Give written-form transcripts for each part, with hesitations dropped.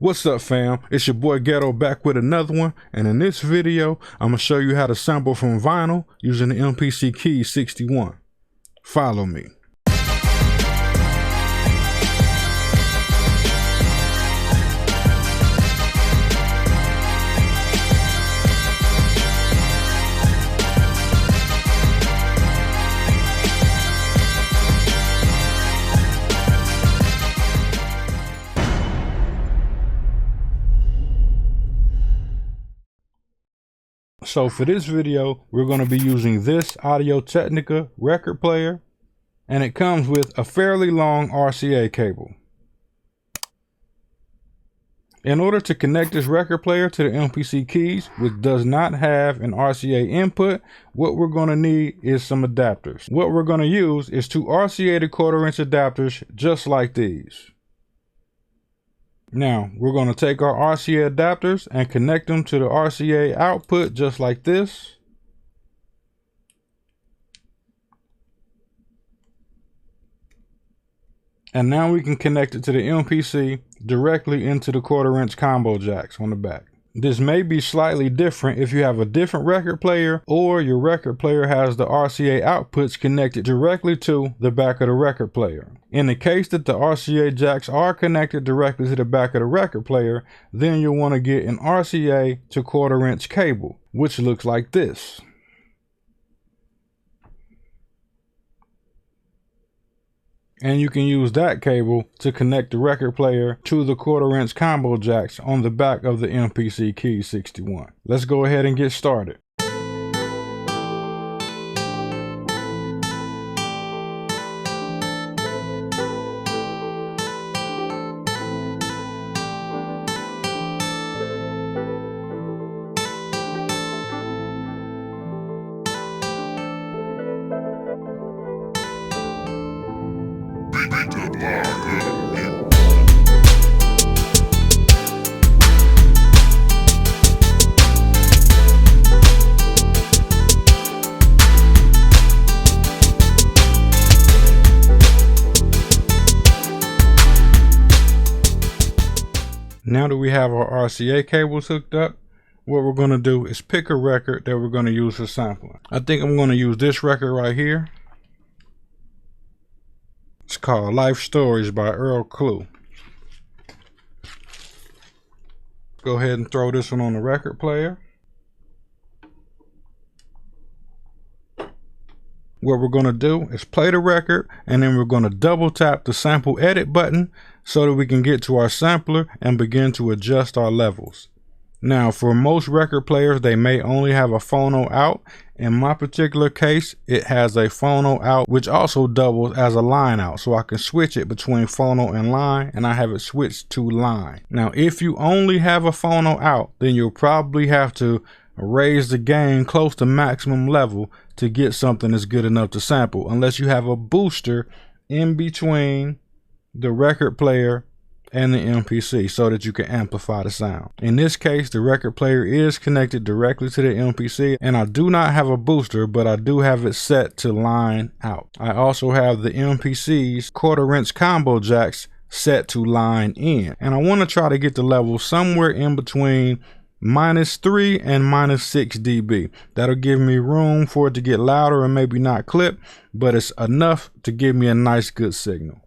What's up, fam? It's your boy Ghetto back with another one, and in this video I'm gonna show you how to sample from vinyl using the MPC Keys 61. Follow me. So for this video, we're going to be using this Audio-Technica record player, and it comes with a fairly long RCA cable. In order to connect this record player to the MPC Keys, which does not have an RCA input, what we're going to need is some adapters. What we're going to use is two RCA to 1/4-inch adapters just like these. Now, we're going to take our RCA adapters and connect them to the RCA output just like this. And now we can connect it to the MPC directly into the 1/4-inch combo jacks on the back. This may be slightly different if you have a different record player or your record player has the RCA outputs connected directly to the back of the record player. In the case that the RCA jacks are connected directly to the back of the record player, then you'll want to get an RCA to 1/4-inch cable, which looks like this. And you can use that cable to connect the record player to the 1/4-inch combo jacks on the back of the MPC Keys 61. Let's go ahead and get started. Now that we have our RCA cables hooked up, what we're going to do is pick a record that we're going to use for sampling. I think I'm going to use this record right here. It's called Life Stories by Earl Clue. Go ahead and throw this one on the record player. What we're going to do is play the record, and then we're going to double tap the sample edit button so that we can get to our sampler and begin to adjust our levels. Now, for most record players, they may only have a phono out. In my particular case, it has a phono out, which also doubles as a line out. So I can switch it between phono and line, and I have it switched to line. Now, if you only have a phono out, then you'll probably have to raise the gain close to maximum level to get something that's good enough to sample, unless you have a booster in between the record player and the MPC so that you can amplify the sound. In this case, the record player is connected directly to the MPC, and I do not have a booster, but I do have it set to line out. I also have the MPC's 1/4-inch combo jacks set to line in, and I want to try to get the level somewhere in between -3 and -6 dB. That'll give me room for it to get louder and maybe not clip, but it's enough to give me a nice good signal.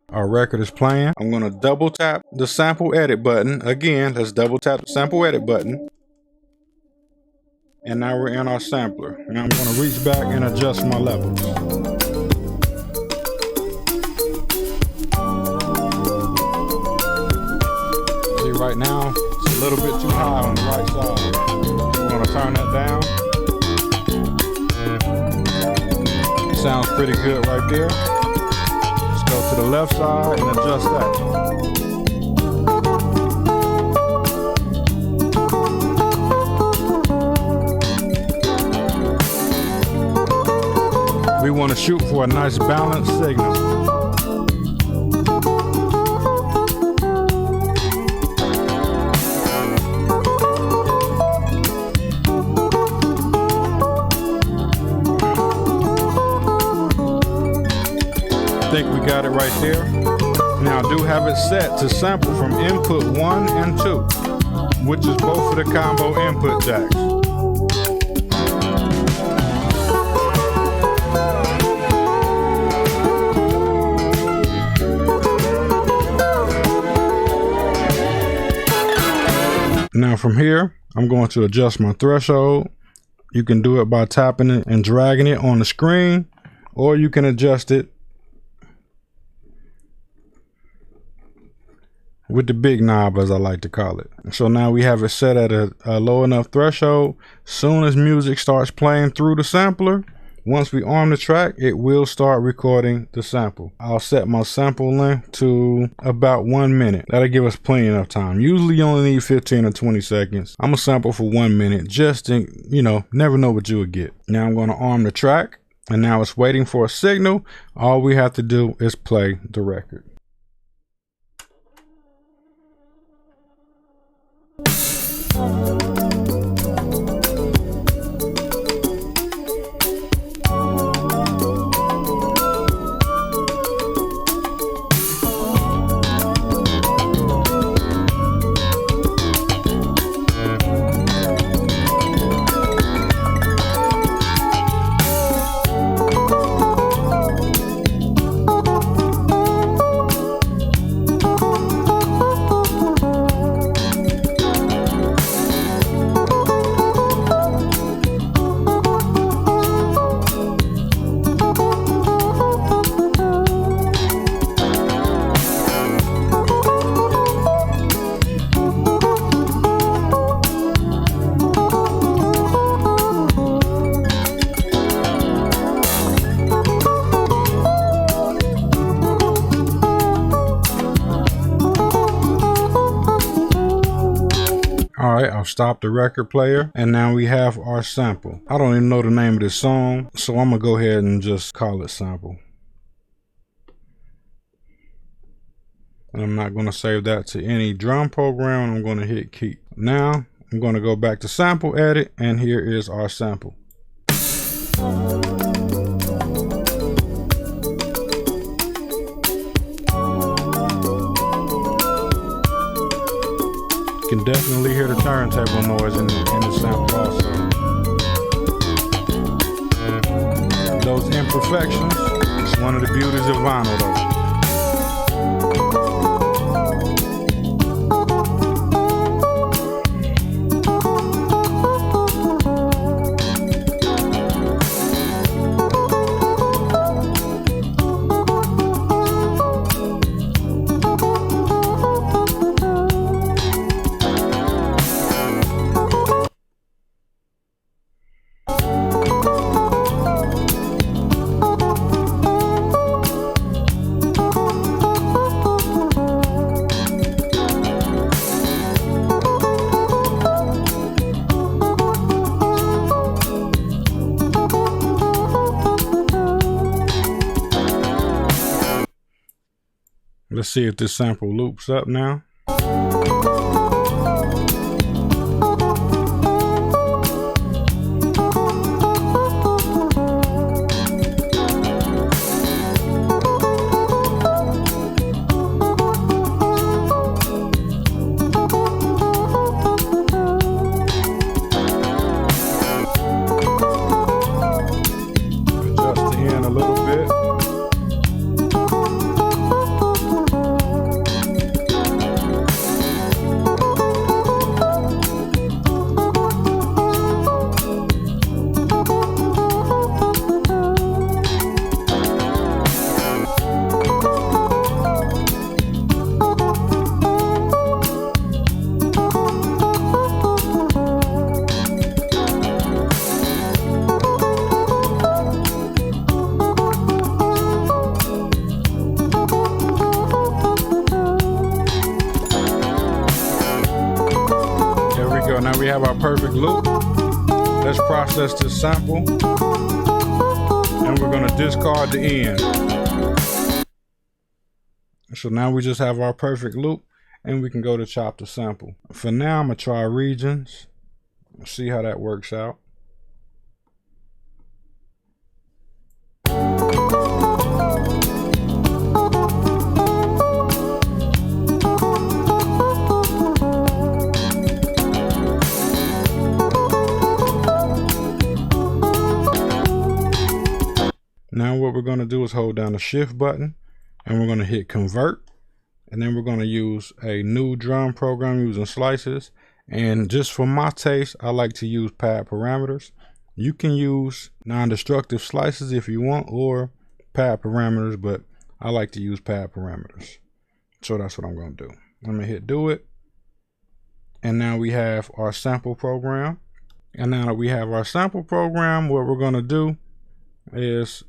Our record is playing. I'm going to double tap the sample edit button. Again, let's double tap the sample edit button. And now we're in our sampler. And I'm going to reach back and adjust my levels. See, right now, it's a little bit too high on the right side. We're going to turn that down. Sounds pretty good right there. Go to the left side and adjust that. We want to shoot for a nice balanced signal. think we got it right there. Now I do have it set to sample from input 1 and 2, which is both of the combo input jacks. Now from here, I'm going to adjust my threshold. You can do it by tapping it and dragging it on the screen, or you can adjust it with the big knob, as I like to call it. So now we have it set at a low enough threshold. Soon as music starts playing through the sampler, once we arm the track, it will start recording the sample. I'll set my sample length to about 1 minute. That'll give us plenty enough time. Usually you only need 15 or 20 seconds. I'm gonna sample for 1 minute just to, you know, never know what you would get. Now I'm gonna arm the track, and now it's waiting for a signal. All we have to do is play the record. Alright, I'll stop the record player, and now we have our sample. I don't even know the name of this song, so I'm gonna go ahead and just call it sample. And I'm not gonna save that to any drum program. I'm gonna hit keep. Now I'm gonna go back to sample edit, and here is our sample. You can definitely hear the turntable noise in the sample also. Those imperfections, it's one of the beauties of vinyl though. Let's see if this sample loops up now. Adjust the end a little bit. Now we have our perfect loop. Let's process this sample, and we're going to discard the end. So now we just have our perfect loop, and we can go to chop the sample. For now, I'm going to try regions, see how that works out. is hold down the shift button and we're going to hit convert. And then we're going to use a new drum program using slices. And just for my taste, I like to use pad parameters. You can use non-destructive slices if you want, or pad parameters, but I like to use pad parameters. So that's what I'm going to do. I'm going to hit do it. And now we have our sample program. And now that we have our sample program, what we're going to do is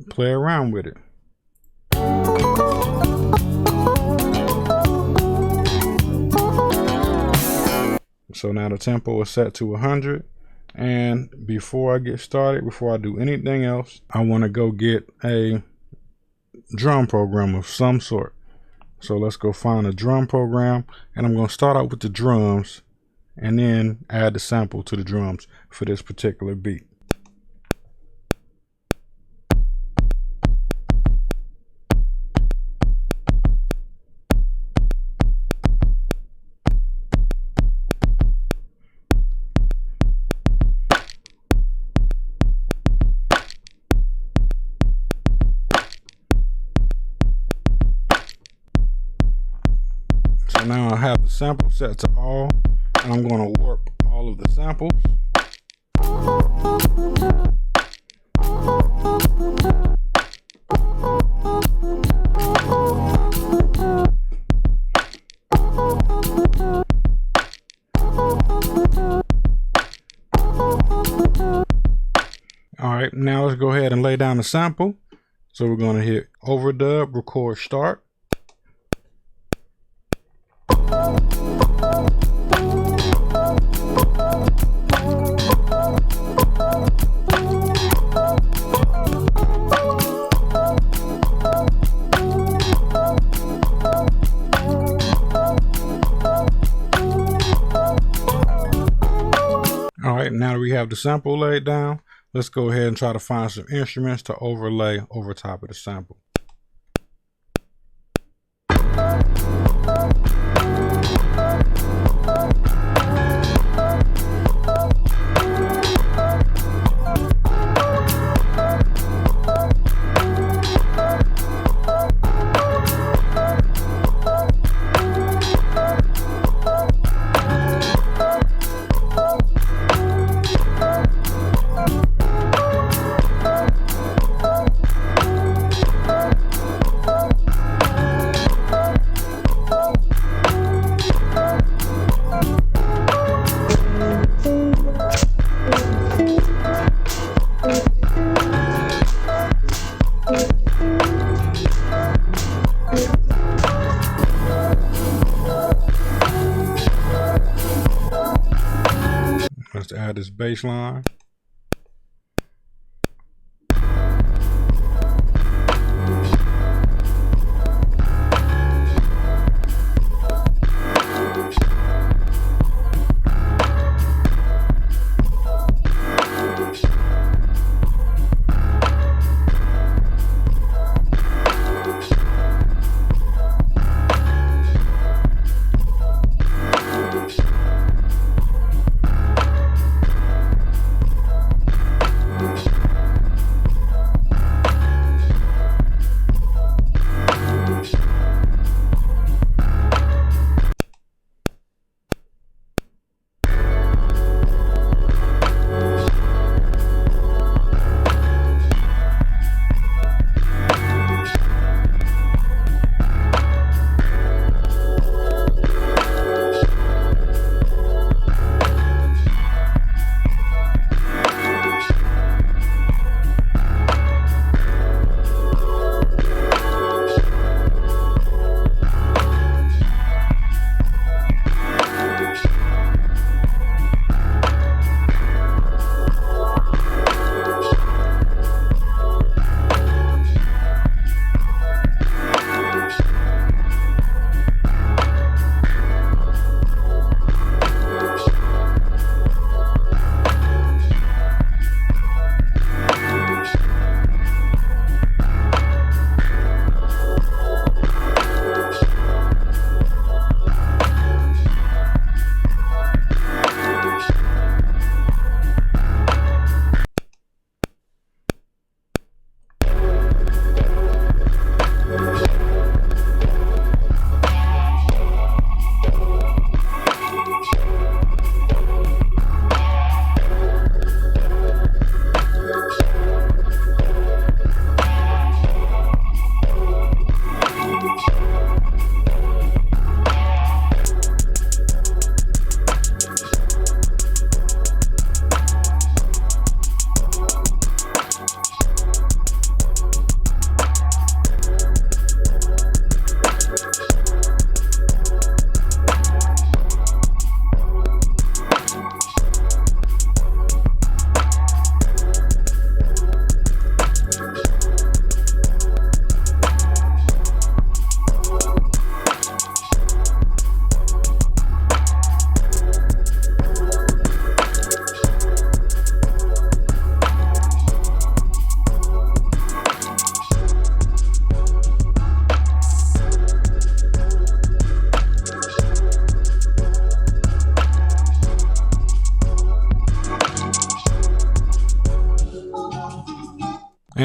play around with it. So now the tempo is set to 100. And before I get started, before I do anything else, I want to go get a drum program of some sort. So let's go find a drum program, and I'm going to start out with the drums and then add the sample to the drums for this particular beat. Now I have the sample set to all, and I'm going to warp all of the samples. All right, now let's go ahead and lay down the sample. So we're going to hit overdub, record start. All right, now that we have the sample laid down, let's go ahead and try to find some instruments to overlay over top of the sample. Let's add this bass line.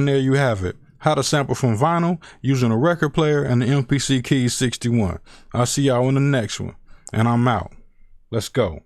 And there you have it. How to sample from vinyl using a record player and the MPC Keys 61. I'll see y'all in the next one. And I'm out. Let's go.